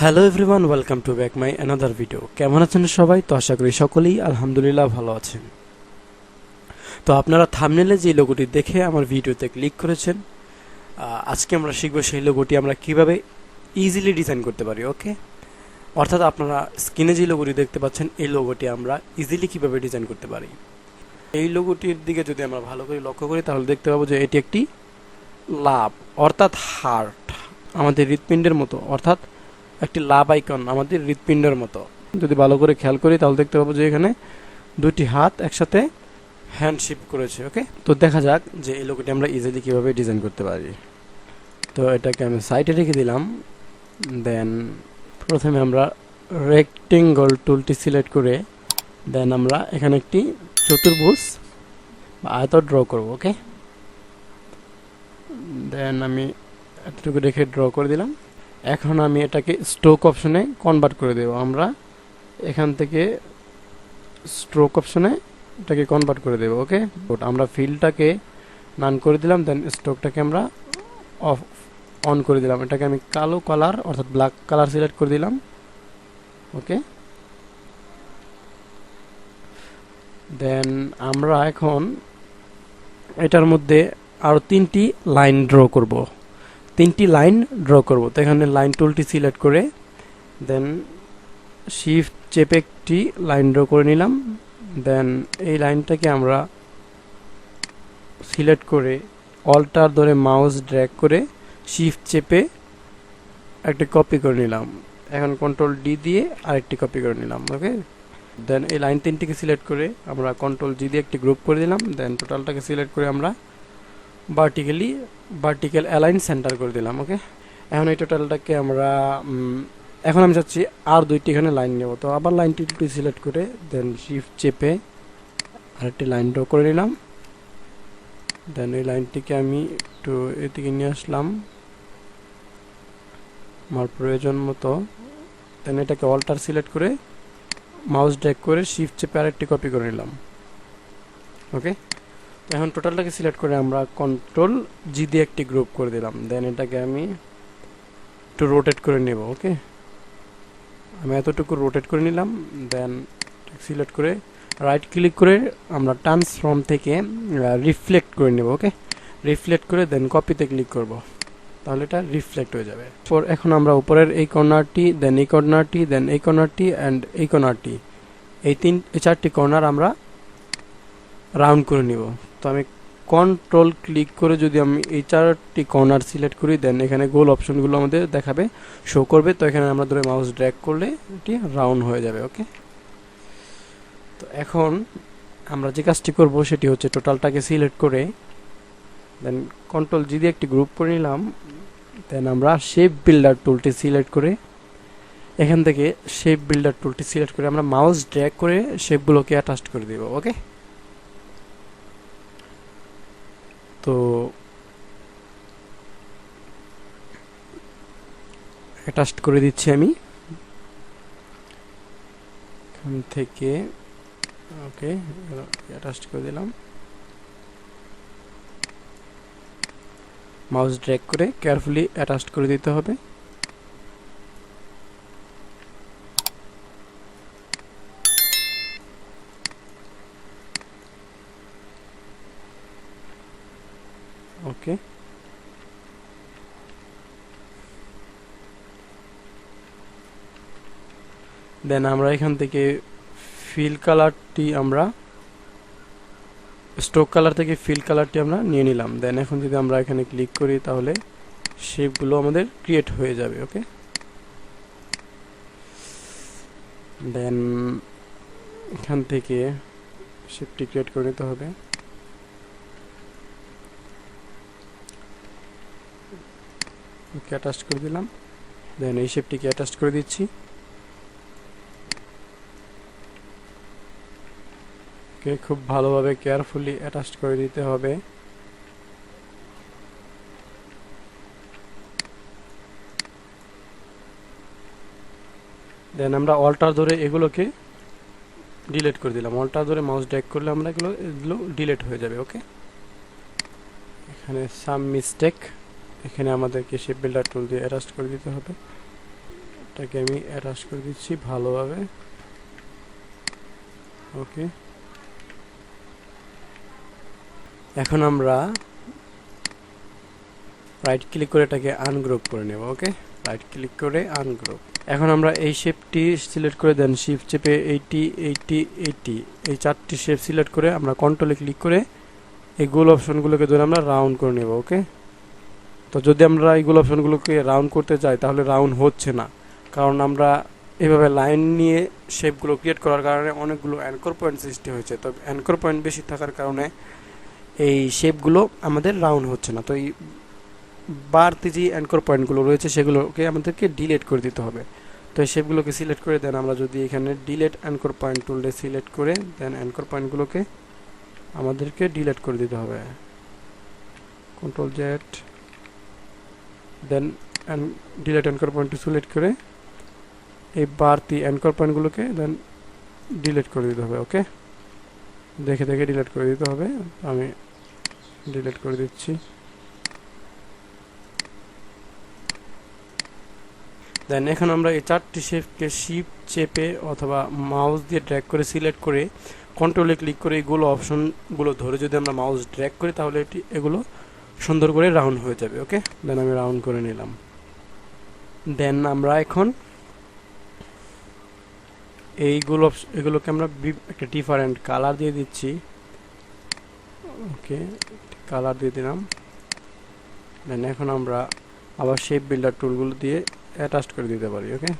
Hello everyone, welcome to back my another video. কেমন আছেন সবাই? তো আশা করি সকলেই আলহামদুলিল্লাহ ভালো আছেন। তো আপনারা থাম্বনেলে যে লোগোটি দেখে আমার ভিডিওতে ক্লিক করেছেন, আজকে আমরা শিখব সেই লোগোটি আমরা কিভাবে ইজিলি ডিজাইন করতে পারি। ওকে, অর্থাৎ আপনারা স্ক্রিনে যে লোগোটি দেখতে পাচ্ছেন, এই লোগোটি আমরা ইজিলি কিভাবে ডিজাইন করতে পারি। এই লোগোটির দিকে যদি আমরা ভালো করে লক্ষ্য করি তাহলে দেখতে পাবো যে এটি একটি লাভ অর্থাৎ হার্ট, আমাদের হৃৎপিণ্ডের মতো, অর্থাৎ একটি লাভ আইকন আমাদের হৃৎপিণ্ডের মতো। যদি ভালো করে খেয়াল করি তাহলে দেখতে পাবো যে এখানে দুটি হাত একসাথে হ্যান্ডশিপ করেছে। ওকে, তো দেখা যাক যে এই লোগোটি আমরা ইজিলি কিভাবে ডিজাইন করতে পারি। তো এটাকে আমি সাইডে রেখে দিলাম। দেন প্রথমে আমরা রেক্টেঙ্গল টুলটি সিলেক্ট করে দেন আমরা এখানে একটি চতুর্ভুজ বা আয়ত ড্র করব। ওকে, দেন আমি এতটুকু রেখে ড্র করে দিলাম। এখন আমি এটাকে স্ট্রোক অপশনে কনভার্ট করে দেব। আমরা এখান থেকে স্ট্রোক অপশনে এটাকে কনভার্ট করে দেব। ওকে, আমরা ফিলটাকে নান করে দিলাম, দেন স্ট্রোকটাকে আমরা অফ অন করে দিলাম। এটাকে আমি কালো কালার অর্থাৎ ব্ল্যাক কালার সিলেক্ট করে দিলাম। ওকে, দেন আমরা এখন এটার মধ্যে আরও তিনটি লাইন ড্র করব। তো এখানে লাইন টুলটি সিলেক্ট করে দেন শিফট চেপে একটি লাইন ড্র করে নিলাম। দেন এই লাইনটাকে আমরা সিলেক্ট করে অল্টার ধরে মাউস ড্র্যাগ করে শিফট চেপে একটা কপি করে নিলাম। এখন কন্ট্রোল ডি দিয়ে আরেকটি কপি করে নিলাম। ওকে, দেন এই লাইন তিনটিকে সিলেক্ট করে আমরা কন্ট্রোল জি দিয়ে একটি গ্রুপ করে দিলাম। দেন টোটালটাকে সিলেক্ট করে আমরা ভার্টিক্যাল অ্যালাইন সেন্টার করে দিলাম। ওকে, এখন এই টোটালটাকে আমরা এখন আমি চাচ্ছি আর দুইটি এখানে লাইন নেব। তো আবার লাইনটি সিলেক্ট করে দেন শিফট চেপে আরেকটি লাইন ড্র করে নিলাম। দেন এই লাইনটিকে আমি একটু এদিকে নিয়ে আসলাম আমার প্রয়োজন মতো। দেন এটাকে অল্টার সিলেক্ট করে মাউস ড্র্যাগ করে শিফট চেপে আরেকটি কপি করে নিলাম। ওকে, এখন টোটালটাকে সিলেক্ট করে আমরা কন্ট্রোল জি দিয়ে একটি গ্রুপ করে দিলাম। দেন এটাকে আমি একটু রোটেট করে নেব। ওকে, আমি এতটুকু রোটেট করে নিলাম। দেন সিলেক্ট করে রাইট ক্লিক করে আমরা ট্রান্সফর্ম থেকে রিফ্লেক্ট করে নেব। ওকে, রিফ্লেক্ট করে দেন কপিতে ক্লিক করব, তাহলে এটা রিফ্লেক্ট হয়ে যাবে। এখন আমরা উপরের এই কর্নারটি, দেন এই কর্নারটি, দেন এই কর্নারটি অ্যান্ড এই কর্নারটি, এই চারটি কর্নার আমরা রাউন্ড করে নিব। তো আমি কন্ট্রোল ক্লিক করে যদি আমি এই চারটি কর্নার সিলেক্ট করি দেন এখানে গোল অপশনগুলো আমাদের দেখাবে, শো করবে। তো এখানে আমরা ধরে মাউস ড্র্যাগ করলে এটি রাউন্ড হয়ে যাবে। ওকে, তো এখন আমরা যে কাজটি করব সেটি হচ্ছে টোটালটাকে সিলেক্ট করে দেন কন্ট্রোল জি দিয়ে একটি গ্রুপ করে নিলাম। দেন আমরা শেপ বিল্ডার টুলটি সিলেক্ট করে এখান থেকে শেপ বিল্ডার টুলটি সিলেক্ট করে আমরা মাউস ড্র্যাগ করে শেপগুলোকে অ্যাটাচ করে দেব। ওকে, তো অ্যাটাচ করে দিচ্ছি আমি এখান থেকে। ওকে, অ্যাটাচ করে দিলাম। মাউস ড্র্যাগ করে কেয়ারফুলি অ্যাটাচ করে দিতে হবে। ওকে, দেন আমরা এখান থেকে ফিল কালারটি আমরা স্ট্রোক কালার থেকে ফিল কালারটি আমরা নিয়ে নিলাম। দেন এখন যদি আমরা এখানে ক্লিক করি তাহলে শেপগুলো আমাদের ক্রিয়েট হয়ে যাবে। ওকে, দেন এখান থেকে শেপটি ক্রিয়েট করে নিতে হবে। ওকে, অ্যাটাচ করে দিলাম। দেন এই শেপটিকে অ্যাটাচ করে দিচ্ছি। ওকে, খুব ভালোভাবে কেয়ারফুলি অ্যাটাচ করে দিতে হবে। দেন আমরা অল্টার ধরে এগুলোকে ডিলিট করে দিলাম। অল্টার ধরে মাউস ড্র্যাগ করলে আমরা এগুলো ডিলিট হয়ে যাবে। ওকে, এখানে সাম মিস্টেক, এখানে আমাদেরকে শেপ বিল্ডার টুল দিয়ে অ্যাডজাস্ট করে দিতে হবে। এটাকে আমি অ্যাটাচ করে দিচ্ছি ভালোভাবে। ওকে, এখন আমরা রাইট ক্লিক করে এটাকে আনগ্রুপ করে নেব। ওকে, রাইট ক্লিক করে আনগ্রুপ। এখন আমরা এই শেপটি সিলেক্ট করে দেন শিফট চেপে 80 80 80 এই চারটি শেপ সিলেক্ট করে আমরা কন্ট্রোলে ক্লিক করে এই গোল অপশনগুলোকে ধরে আমরা রাউন্ড করে নেব। ওকে, তো যদি আমরা এই গোল অপশনগুলোকে রাউন্ড করতে চাই তাহলে রাউন্ড হচ্ছে না, কারণ আমরা এভাবে লাইন নিয়ে শেপগুলো ক্রিয়েট করার কারণে অনেকগুলো অ্যাঙ্কর পয়েন্ট সৃষ্টি হয়েছে। তো অ্যাঙ্কর পয়েন্ট বেশি থাকার কারণে এই শেপগুলো আমাদের রাউন্ড হচ্ছে না। তো এই বাড়তি যে অ্যাঙ্কর পয়েন্টগুলো রয়েছে সেগুলোকে আমাদেরকে ডিলিট করে দিতে হবে। তো এই শেপগুলোকে সিলেক্ট করে দেন আমরা যদি এখানে ডিলিট অ্যাঙ্কর পয়েন্ট টুলটা সিলেক্ট করে দেন অ্যাঙ্কর পয়েন্টগুলোকে আমাদেরকে ডিলিট করে দিতে হবে। Control Z then delete anchor point select করে এই বাড়তি অ্যাঙ্কর পয়েন্টগুলোকে দেন ডিলিট করে দিতে হবে। ওকে, দেখে দেখে ডিলিট করে দিতে হবে। আমি ডিলিট করে দিচ্ছি। দেন এখন আমরা এই চারটি শেপকে শিফট চেপে অথবা মাউস দিয়ে ড্র্যাগ করে সিলেক্ট করে কন্ট্রোলে ক্লিক করে এইগুলো অপশনগুলো ধরে যদি আমরা মাউস ড্র্যাগ করি তাহলে এগুলো সুন্দর করে রাউন্ড হয়ে যাবে। ওকে, দেন আমি রাউন্ড করে নিলাম। দেন আমরা এখন এগুলোকে আমরা একটা ডিফারেন্ট কালার দিয়ে দিচ্ছি। ওকে, কালার দিয়ে দিলাম। দেন এখন আমরা আবার শেপ বিল্ডার টুলগুলো দিয়ে অ্যাটাচ করে দিতে পারি। ওকে,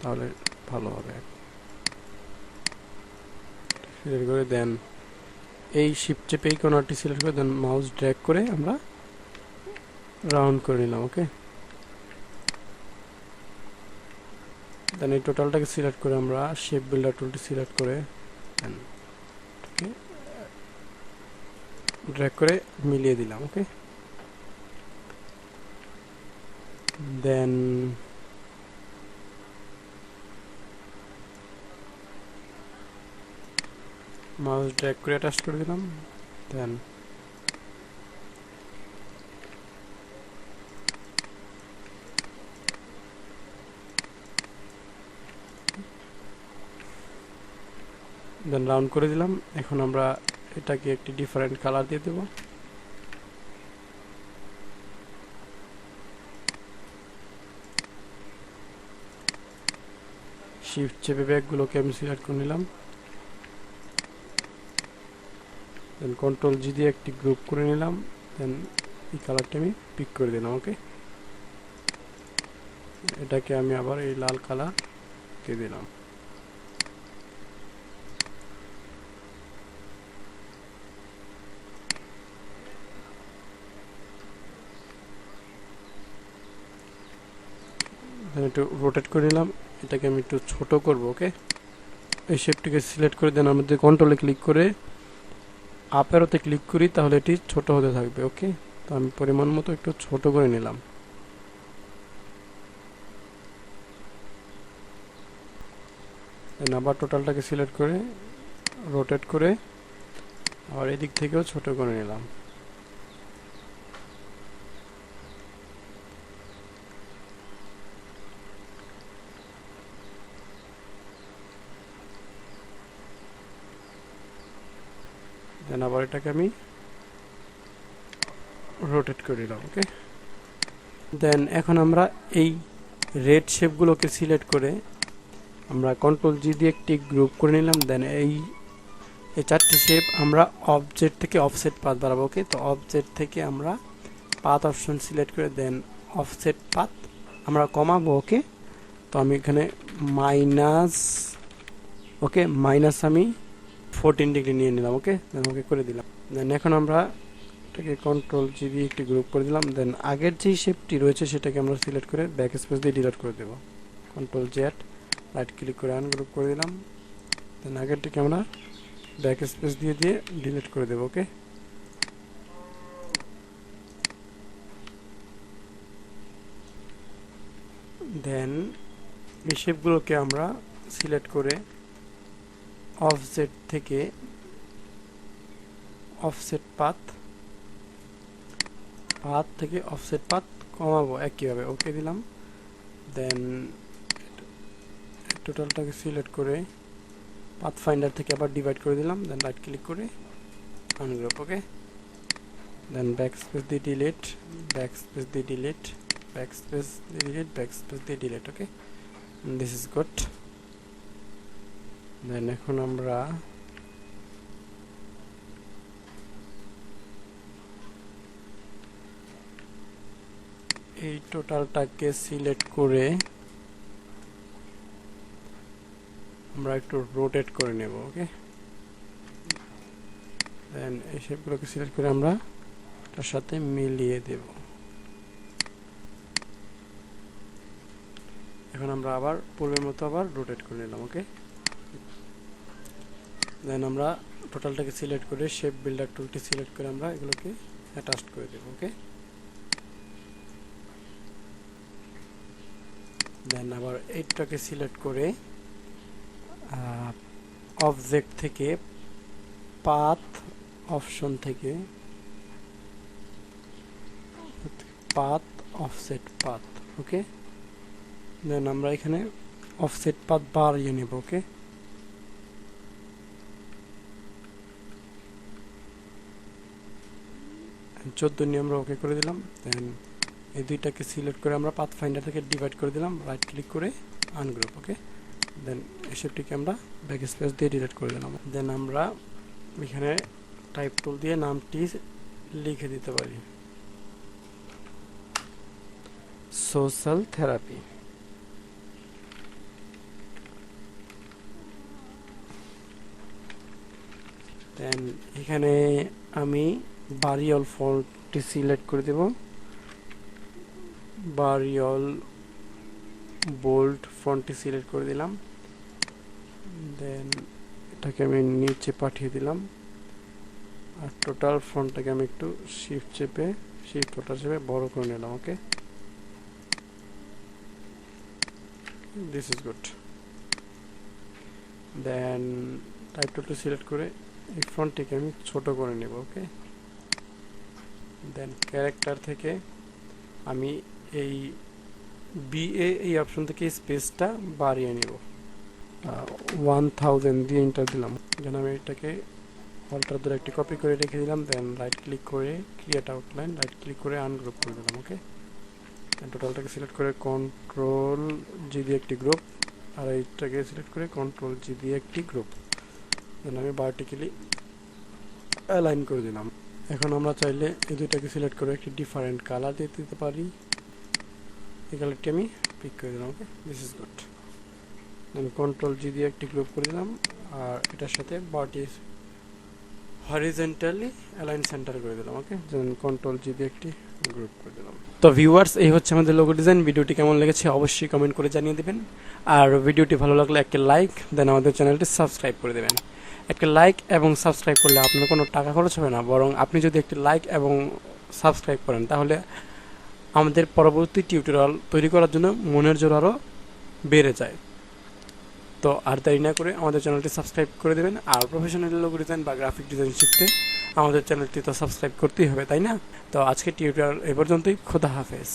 তাহলে ভালো হবে। সিলেক্ট করে দেন এই শিফট চেপে এই কর্নারটি সিলেক্ট করে দেন মাউস ড্র্যাগ করে আমরা রাউন্ড করে নিলাম। ওকে, দেন এই টোটালটাকে সিলেক্ট করে আমরা শেপ বিল্ডার টুলটি সিলেক্ট করে ড্র্যাগ করে মিলিয়ে দিলাম। ওকে, দেন মাউস ড্র্যাগ করে অ্যাটাচ করে দিলাম। দেন রাউন্ড করে দিলাম। এখন আমরা এটাকে একটি ডিফারেন্ট কালার দিয়ে দেব। শিফট চেপে ব্যাগগুলোকে আমি সিলেক্ট করে নিলাম। দেন কন্ট্রোল জি দিয়ে একটি গ্রুপ করে নিলাম। দেন এই কালারটা আমি পিক করে দিলাম। ওকে, এটাকে আমি আবার এই লাল কালার দিয়ে দিলাম। একটু রোটেট করে নিলাম। এটাকে আমি একটু ছোট করব। ওকে, এই শেপটিকে সিলেক্ট করে দেন আমাদের কন্ট্রোলে ক্লিক করে আপ অ্যারোতে ক্লিক করি তাহলে এটি ছোট হতে থাকবে। ওকে, তো আমি পরিমাণ মতো একটু ছোট করে নিলাম। দেন আবার টোটালটাকে সিলেক্ট করে রোটেট করে আবার এদিক থেকেও ছোট করে নিলাম। দেন আবার এটাকে আমি রোটেট করে দিলাম। ওকে, দেন এখন আমরা এই রেড শেপগুলোকে সিলেক্ট করে আমরা কন্ট্রোল জি দিয়ে একটি গ্রুপ করে নিলাম। দেন এই চারটি শেপ আমরা অবজেক্ট থেকে অফসেট পাথ বাড়াবো। ওকে, তো অবজেক্ট থেকে আমরা পাথ অপশন সিলেক্ট করে দেন অফসেট পাথ আমরা কমাবো। ওকে, তো আমি এখানে মাইনাস আমি 14 ডিগ্রি নিয়ে নিলাম। ওকে, দেন ওকে করে দিলাম। দেন এখন আমরা এটাকে কন্ট্রোল জি দিয়ে একটি গ্রুপ করে দিলাম। দেন আগের যেই শেপটি রয়েছে সেটাকে আমরা সিলেক্ট করে ব্যাক স্পেস দিয়ে ডিলিট করে দেবো। কন্ট্রোল জেড রাইট ক্লিক করে আনগ্রুপ করে দিলাম। দেন আগেরটিকে আমরা ব্যাক স্পেস দিয়ে ডিলিট করে দেবো। ওকে, দেন এই শেপগুলোকে আমরা সিলেক্ট করে অফসেট থেকে অফসেট পাথ থেকে অফসেট পাথ কমাবো একইভাবে। ওকে দিলাম। দেন টোটালটাকে সিলেক্ট করে পাথফাইন্ডার থেকে আবার ডিভাইড করে দিলাম, দেন রাইট ক্লিক করে আনগ্রুপ। ওকে, দেন ব্যাকস্পেস দিয়ে ডিলিট, ব্যাকস্পেস দিয়ে ডিলিট, ব্যাকস্পেস দিয়ে ডিলিট, ব্যাকস্পেস দিয়ে delete. Okay, this is good. Then এখন আমরা এই টোটালটাকে সিলেক্ট করে আমরা একটু রোটেট করে নেব। ওকে, দেন এই শেপগুলোকে সিলেক্ট করে আমরা তার সাথে মিলিয়ে দেব। এখন আমরা আবার পূর্বের মতো আবার রোটেট করে নিলাম। ওকে, দেন আমরা টোটালটাকে সিলেক্ট করে শেপ বিল্ডার টুলটি সিলেক্ট করে আমরা এগুলোকে অ্যাটাচ করে দেব। ওকে, দেন আবার এইটাকে সিলেক্ট করে অবজেক্ট থেকে পাথ অপশন থেকে পাথ অফসেট পাথ। ওকে, দেন আমরা এখানে অফসেট পাথ বাড়িয়ে নেব। ওকে, 14 নিয়ে আমরা ওকে করে দিলাম। দেন এই দুইটাকে সিলেক্ট করে আমরা পাথ ফাইন্ডার থেকে ডিভাইড করে দিলাম, রাইট ক্লিক করে আনগ্রুপ। ওকে, দেন এসবটিকে আমরা ব্যাক স্পেস দিয়ে ডিলিট করে দিলাম। দেন আমরা এখানে টাইপ টুল দিয়ে নামটি লিখে দিতে পারি, সোশ্যাল থেরাপি। দেন এখানে আমি বারিয়ল ফন্টটি সিলেক্ট করে দেব, বারিয়ল বোল্ড ফন্টটি সিলেক্ট করে দিলাম। দেন এটাকে আমি নিচে পাঠিয়ে দিলাম, আর টোটাল ফন্টটাকে আমি একটু শিফট টোটাল চেপে বড় করে নিলাম। Okay, this is good. Then type টুলটি সিলেক্ট করে এই ফন্টটিকে আমি ছোট করে নেব। ওকে, দেন ক্যারেক্টার থেকে আমি এই বিএ এই অপশন থেকে স্পেসটা বাড়িয়ে নেব, 1000 দিয়ে এন্টার দিলাম। যেন আমি এটাকে অল্টার ধরে একটি কপি করে রেখে দিলাম। দেন রাইট ক্লিক করে ক্রিয়েট আউটলাইন, রাইট ক্লিক করে আনগ্রুপ করে দিলাম। ওকে, টোটালটাকে সিলেক্ট করে কন্ট্রোল জি দিয়ে একটি গ্রুপ, আর এইটাকে সিলেক্ট করে কন্ট্রোল জি দিয়ে একটি গ্রুপ। দেন আমি ভার্টিক্যালি অ্যালাইন করে দিলাম। এখন আমরা চাইলে এই দুইটাকে সিলেক্ট করে একটি ডিফারেন্ট কালার দিয়ে দিতে পারি, এই কালারটি আমি পিক করে দিলাম। Okay, this is good. Then control G দিয়ে একটি গ্রুপ করে দিলাম, আর এটার সাথে বডি হরিজন্টালি অ্যালাইন সেন্টার করে দিলাম। ওকে, দেন কন্ট্রোল জি দিয়ে একটি গ্রুপ করে দিলাম। তো ভিউয়ার্স, এই হচ্ছে আমাদের লোগো ডিজাইন। ভিডিওটি কেমন লেগেছে অবশ্যই কমেন্ট করে জানিয়ে দেবেন, আর ভিডিওটি ভালো লাগলে একটা লাইক, দেন আমাদের চ্যানেলটি সাবস্ক্রাইব করে দেবেন। একটা লাইক এবং সাবস্ক্রাইব করলে আপনার কোনো টাকা খরচ হবে না, বরং আপনি যদি একটি লাইক এবং সাবস্ক্রাইব করেন তাহলে আমাদের পরবর্তী টিউটোরিয়াল তৈরি করার জন্য মনের জোর আরও বেড়ে যায়। তো আর দেরি না করে আমাদের চ্যানেলটি সাবস্ক্রাইব করে দেবেন, আর প্রফেশনাল লোগো ডিজাইন বা গ্রাফিক ডিজাইন শিখতে আমাদের চ্যানেলটি তো সাবস্ক্রাইব করতেই হবে, তাই না? তো আজকে টিউটোরিয়াল এ পর্যন্তই। খোদা হাফেজ।